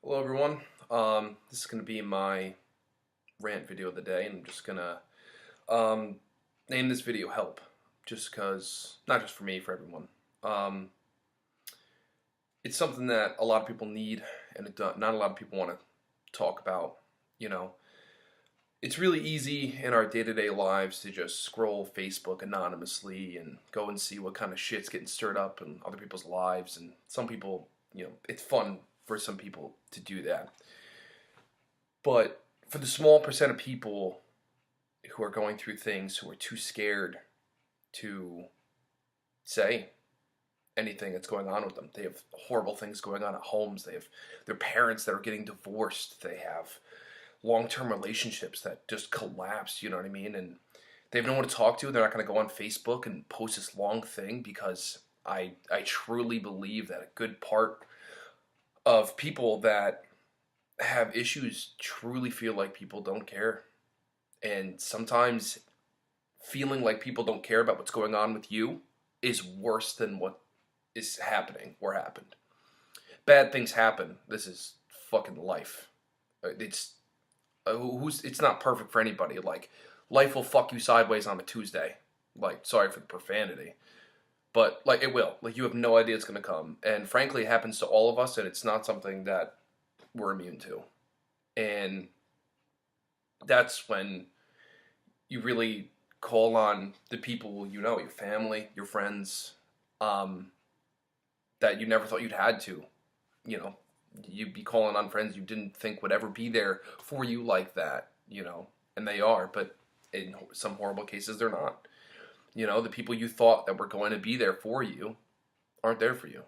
Hello everyone. This is going to be my rant video of the day, and I'm just going to name this video Help, just because, not just for me, for everyone. Um, it's something that a lot of people need, and not a lot of people want to talk about, you know. It's really easy in our day-to-day lives to just scroll Facebook anonymously and go and see what kind of shit's getting stirred up in other people's lives, and some people, it's fun for some people to do that. But for the small percent of people who are going through things, who are too scared to say anything that's going on with them, they have horrible things going on at homes. They have their parents that are getting divorced. They have long-term relationships that just collapsed. You know what I mean? And they have no one to talk to. They're not going to go on Facebook and post this long thing because I truly believe that a good part of people that have issues truly feel like people don't care. And sometimes feeling like people don't care about what's going on with you is worse than what is happening or happened. Bad things happen. This is fucking life. It's it's not perfect for anybody. Like, life will fuck you sideways on a Tuesday. Like, sorry for the profanity, but like, it will. Like, you have no idea it's going to come, and frankly it happens to all of us, and it's not something that we're immune to. And that's when you really call on the people you know, your family, your friends, that you never thought you'd had to. You know, you'd be calling on friends you didn't think would ever be there for you like that, and they are, but in some horrible cases they're not. The people you thought that were going to be there for you aren't there for you.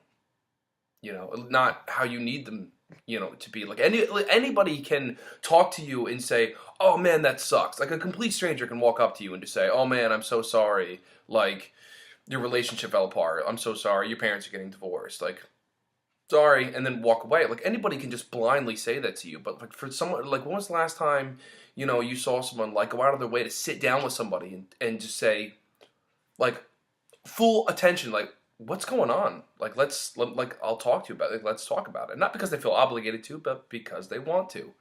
Not how you need them, to be. Like, anybody can talk to you and say, "Oh man, that sucks." Like, a complete stranger can walk up to you and just say, "Oh man, I'm so sorry. Like, your relationship fell apart. I'm so sorry. Your parents are getting divorced. Like, sorry," and then walk away. Like, anybody can just blindly say that to you. But like, for someone, like, when was the last time, you saw someone like go out of their way to sit down with somebody and just say, like, full attention, like, what's going on? Like, I'll talk to you about it. Like, let's talk about it. Not because they feel obligated to, but because they want to.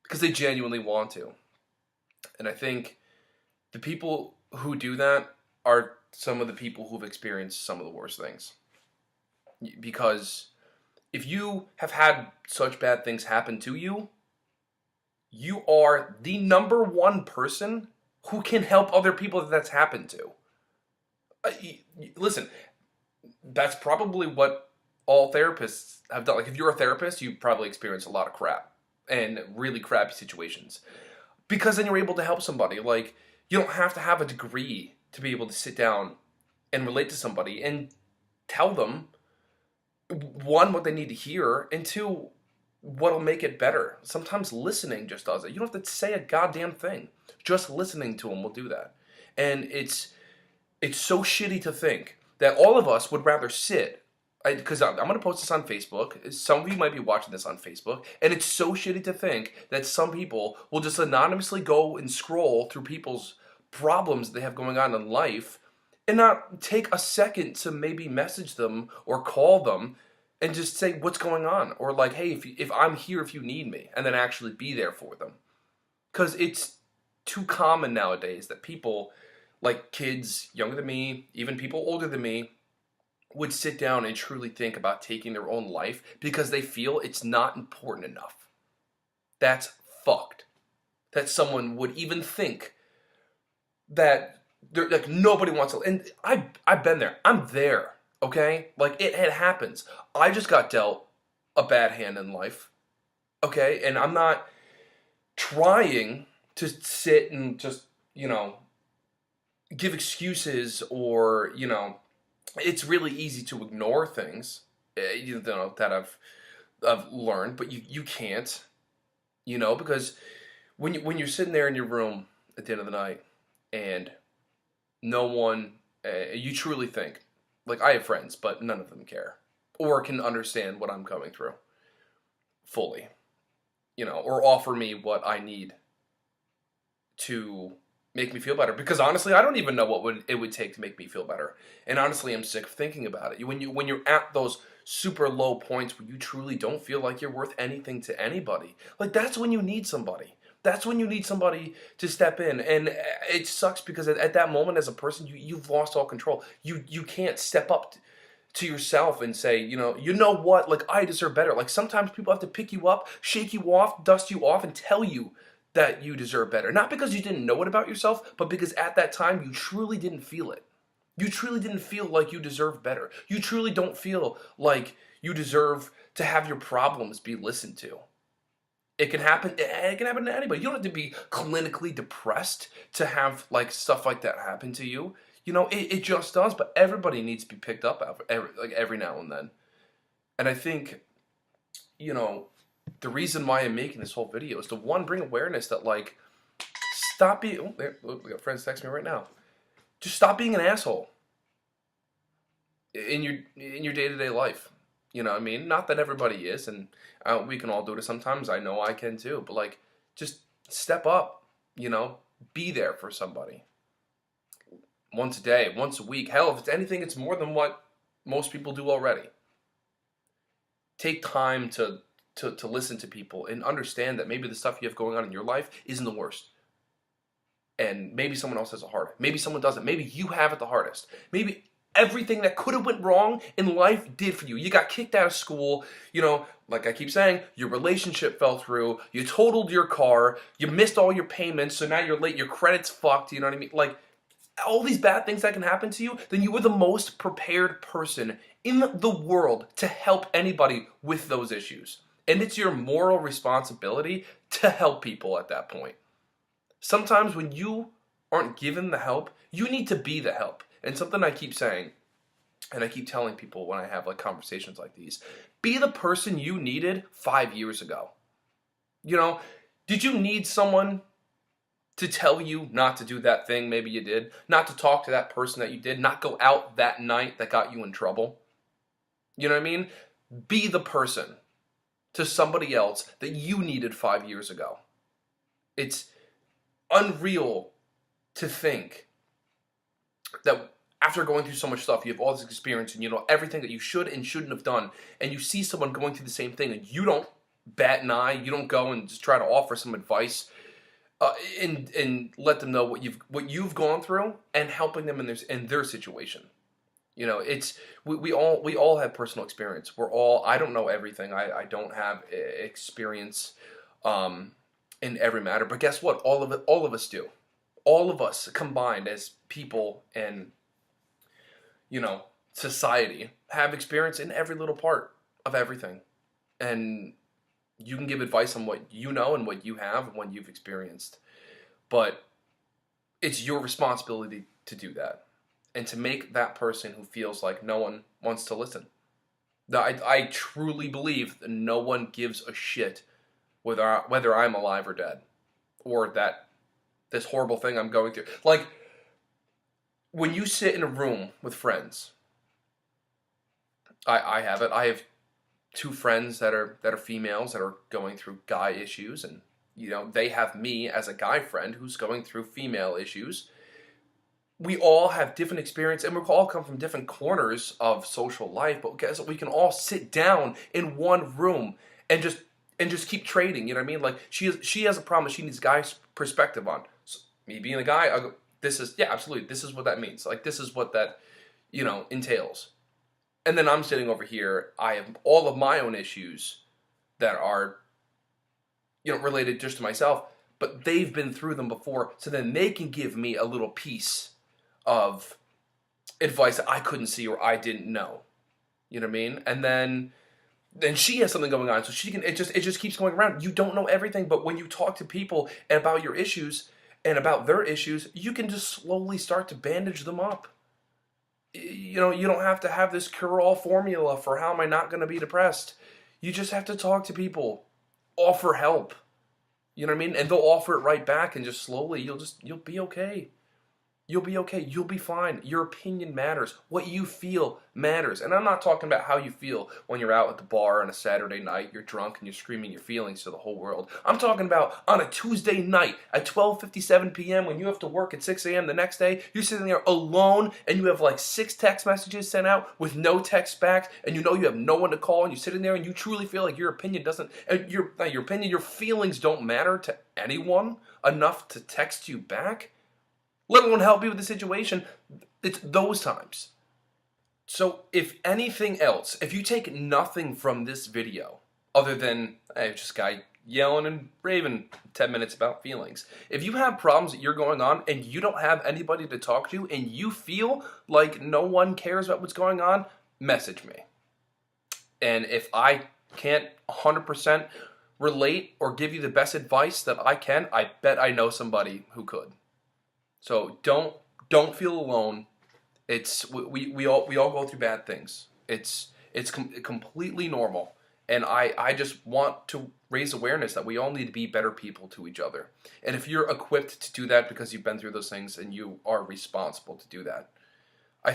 Because they genuinely want to. And I think the people who do that are some of the people who've experienced some of the worst things. Because if you have had such bad things happen to you, you are the number one person who can help other people that's happened to. Listen, that's probably what all therapists have done. Like, if you're a therapist, you probably experience a lot of crap and really crappy situations, because then you're able to help somebody. Like, you don't have to have a degree to be able to sit down and relate to somebody and tell them, one, what they need to hear, and two, what'll make it better. Sometimes listening just does it. You don't have to say a goddamn thing. Just listening to them will do that. And it's so shitty to think that all of us would rather sit, because I'm going to post this on Facebook. Some of you might be watching this on Facebook, and it's so shitty to think that some people will just anonymously go and scroll through people's problems they have going on in life and not take a second to maybe message them or call them and just say what's going on, or like, hey, if I'm here if you need me, and then actually be there for them. Because it's too common nowadays that people, like kids younger than me, even people older than me, would sit down and truly think about taking their own life because they feel it's not important enough. That's fucked. That someone would even think that they're like, nobody wants to. And I've been there. I'm there. Okay, like, it happens. I just got dealt a bad hand in life. Okay, and I'm not trying to sit and just give excuses, or it's really easy to ignore things, that I've learned, but you can't, because when you're sitting there in your room at the end of the night and no one, you truly think, like, I have friends, but none of them care or can understand what I'm going through fully, or offer me what I need to make me feel better. Because honestly, I don't even know what it would take to make me feel better. And honestly, I'm sick of thinking about it. When you're at those super low points where you truly don't feel like you're worth anything to anybody, like that's when you need somebody. That's when you need somebody to step in. And it sucks because at that moment as a person, you've lost all control. You can't step up to yourself and say, you know what, like I deserve better. Like sometimes people have to pick you up, shake you off, dust you off, and tell you that you deserve better. Not because you didn't know it about yourself, but because at that time you truly didn't feel it. You truly didn't feel like you deserve better. You truly don't feel like you deserve to have your problems be listened to. It can happen. It can happen to anybody. You don't have to be clinically depressed to have like stuff like that happen to you. It just does. But everybody needs to be picked up every now and then. And I think, the reason why I'm making this whole video is to one, bring awareness that like stop being. Oh, there, look, we got friends text me right now. Just stop being an asshole in your day-to-day life. You know what I mean? Not that everybody is, and we can all do it sometimes. I know I can too. But like, just step up. Be there for somebody. Once a day, once a week. Hell, if it's anything, it's more than what most people do already. Take time to listen to people and understand that maybe the stuff you have going on in your life isn't the worst. And maybe someone else has it hard. Maybe someone doesn't. Maybe you have it the hardest. Maybe everything that could have went wrong in life did for you. You got kicked out of school. Like I keep saying, your relationship fell through. You totaled your car. You missed all your payments. So now you're late. Your credit's fucked. You know what I mean? Like all these bad things that can happen to you, then you were the most prepared person in the world to help anybody with those issues. And it's your moral responsibility to help people at that point. Sometimes when you aren't given the help, you need to be the help. And something I keep saying, and I keep telling people when I have like conversations like these, be the person you needed 5 years ago. Did you need someone to tell you not to do that thing maybe you did, not to talk to that person that you did, not go out that night that got you in trouble? You know what I mean? Be the person to somebody else that you needed 5 years ago. It's unreal to think that after going through so much stuff, you have all this experience and you know everything that you should and shouldn't have done, and you see someone going through the same thing and you don't bat an eye, you don't go and just try to offer some advice and let them know what you've gone through and helping them in their situation. It's we all have personal experience. I don't know everything. I don't have experience in every matter. But guess what? All of us do. All of us combined as people and society have experience in every little part of everything. And you can give advice on what you know and what you have and what you've experienced. But it's your responsibility to do that. And to make that person who feels like no one wants to listen. I truly believe that no one gives a shit whether I'm alive or dead. Or that this horrible thing I'm going through. Like, when you sit in a room with friends, I have it. I have 2 friends that are females that are going through guy issues, and they have me as a guy friend who's going through female issues. We all have different experience, and we all come from different corners of social life. But guess what? We can all sit down in one room and just keep trading. You know what I mean? Like she has a problem she needs a guy's perspective on. So me being a guy, I go, absolutely. This is what that means. Like this is what that entails. And then I'm sitting over here. I have all of my own issues that are, related just to myself, but they've been through them before. So then they can give me a little piece of advice that I couldn't see or I didn't know. You know what I mean? And then she has something going on, so she can. It just keeps going around. You don't know everything, but when you talk to people about your issues and about their issues, you can just slowly start to bandage them up. You don't have to have this cure-all formula for how am I not going to be depressed. You just have to talk to people, offer help. You know what I mean? And they'll offer it right back, and just slowly you'll be okay. You'll be okay. You'll be fine. Your opinion matters. What you feel matters. And I'm not talking about how you feel when you're out at the bar on a Saturday night, you're drunk and you're screaming your feelings to the whole world. I'm talking about on a Tuesday night at 12:57 p.m. when you have to work at 6 a.m. the next day, you're sitting there alone and you have like 6 text messages sent out with no text back, and you know you have no one to call, and you're sitting there and you truly feel like your opinion doesn't, your feelings don't matter to anyone enough to text you back, let alone help you with the situation. It's those times. So if anything else, if you take nothing from this video other than, hey, just a guy yelling and raving 10 minutes about feelings. If you have problems that you're going on and you don't have anybody to talk to and you feel like no one cares about what's going on, message me. And if I can't 100% relate or give you the best advice that I can, I bet I know somebody who could. So don't feel alone. It's we all go through bad things. It's completely normal, and I just want to raise awareness that we all need to be better people to each other. And if you're equipped to do that because you've been through those things and you are responsible to do that, I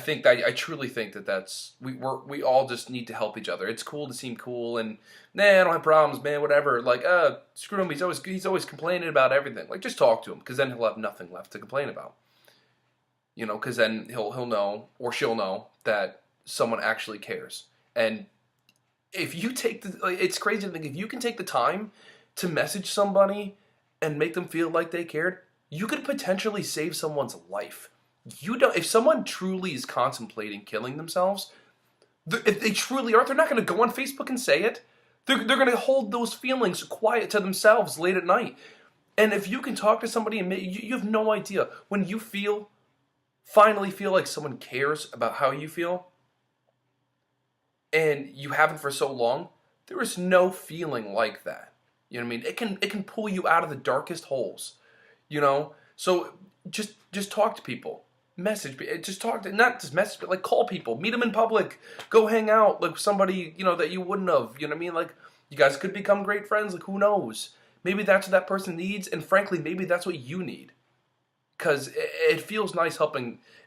truly think that we all just need to help each other. It's cool to seem cool and nah, I don't have problems, man, whatever. Like, screw him. He's always complaining about everything. Like, just talk to him, because then he'll have nothing left to complain about. You know, because then he'll know, or she'll know, that someone actually cares. And if you take it's crazy to think, if you can take the time to message somebody and make them feel like they cared, you could potentially save someone's life. If someone truly is contemplating killing themselves, if they truly are, they're not going to go on Facebook and say it. They're going to hold those feelings quiet to themselves late at night. And if you can talk to somebody and you have no idea, when you finally feel like someone cares about how you feel, and you haven't for so long, there is no feeling like that. You know what I mean? It can pull you out of the darkest holes. You know? So just talk to people. Message, just talk to, not just message, but like call people, meet them in public, go hang out like somebody, you know, that you wouldn't have, you know what I mean? Like, you guys could become great friends, like, who knows? Maybe that's what that person needs, and frankly, maybe that's what you need. Because it feels nice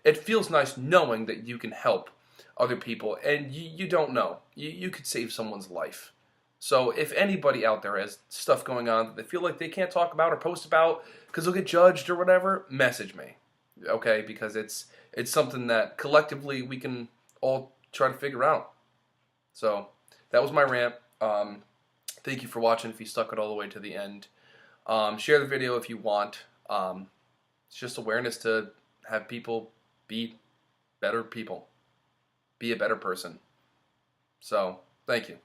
it feels nice knowing that you can help other people, and you don't know. You could save someone's life. So if anybody out there has stuff going on that they feel like they can't talk about or post about because they'll get judged or whatever, message me. Okay, because it's something that collectively we can all try to figure out. So that was my rant. Thank you for watching. If you stuck it all the way to the end, share the video if you want. It's just awareness to have people be better people, be a better person. So thank you.